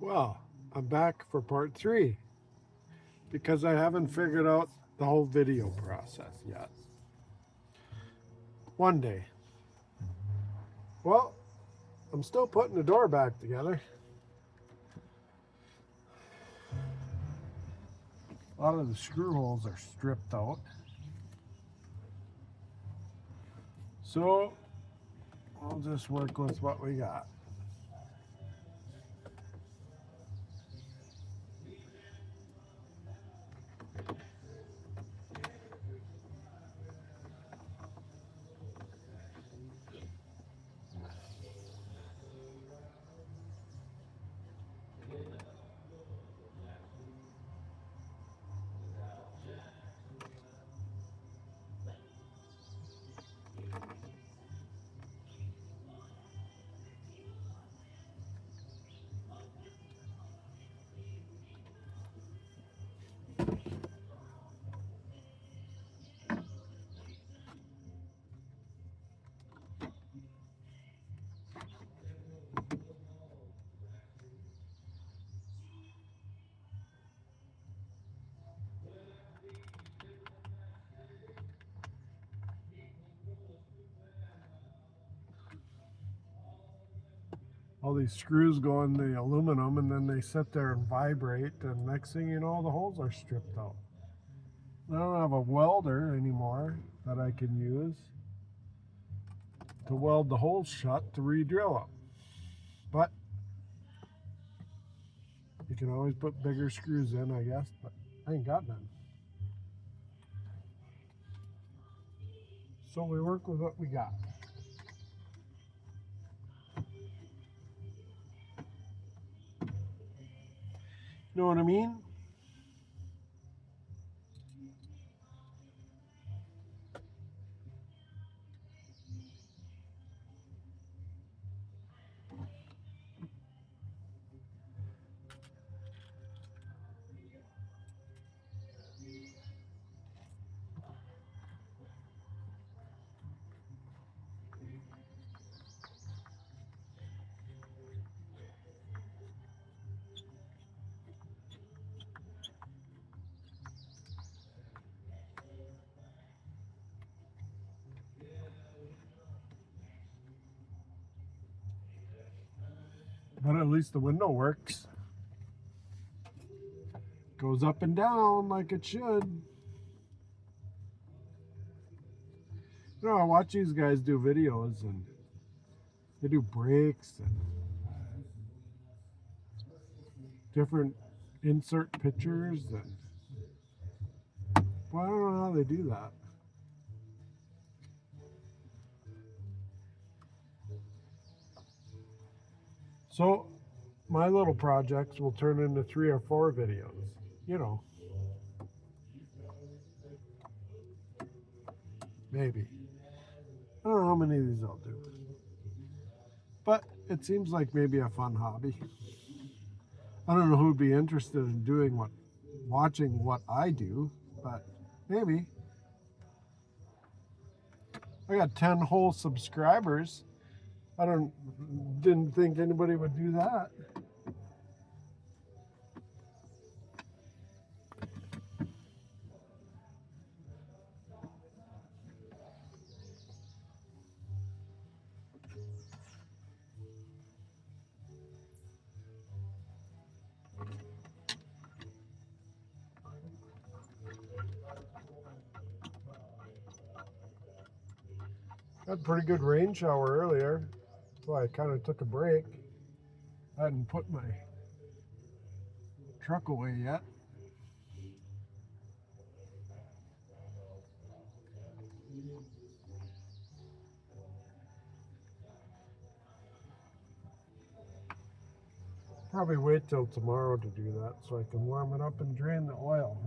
Well, I'm back for part 3 because I haven't figured out the whole video process yet. One day. Well, I'm still putting the door back together. A lot of the screw holes are stripped out. So I'll just work with what we got. All these screws go in the aluminum and then they sit there and vibrate, and next thing you know, the holes are stripped out. I don't have a welder anymore that I can use to weld the holes shut to re-drill them. But you can always put bigger screws in, I guess, but I ain't got none. So we work with what we got. You know what I mean? But at least the window works. Goes up and down like it should. You know, I watch these guys do videos and they do brakes and different insert pictures, and well, I don't know how they do that. So my little projects will turn into 3 or 4 videos, you know, maybe. I don't know how many of these I'll do, but it seems like maybe a fun hobby. I don't know who'd be interested in watching what I do, but maybe. I got 10 whole subscribers. Didn't think anybody would do that. Had a pretty good rain shower earlier, so I kind of took a break. I hadn't put my truck away yet. Probably wait till tomorrow to do that so I can warm it up and drain the oil.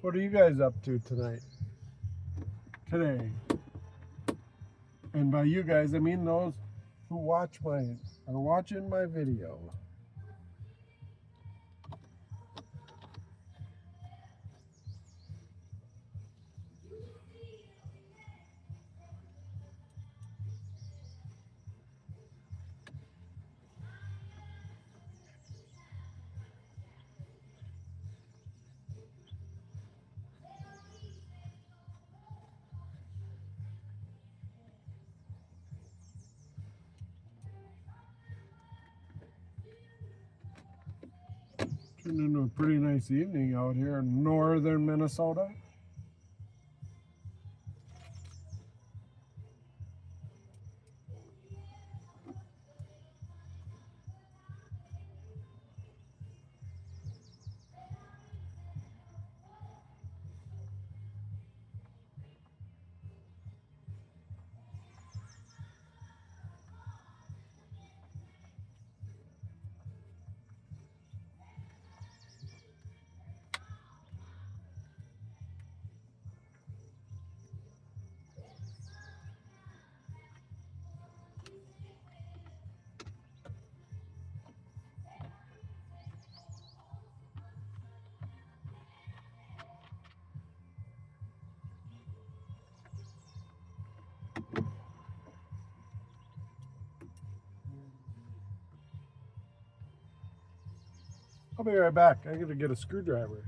So what are you guys up to tonight? today. And by you guys, I mean those who are watching my video. Turned into a pretty nice evening out here in northern Minnesota. I'll be right back. I gotta get a screwdriver.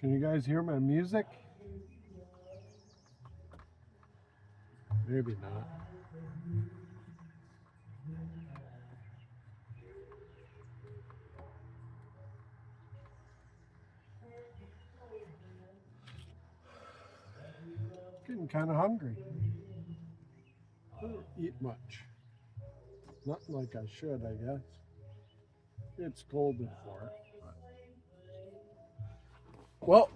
Can you guys hear my music? Maybe not. Getting kind of hungry. I don't eat much. Not like I should, I guess. It's cold before it. Well,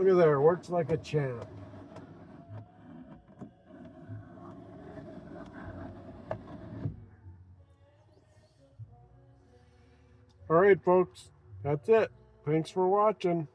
Look at there, works like a champ. All right, folks, that's it. Thanks for watching.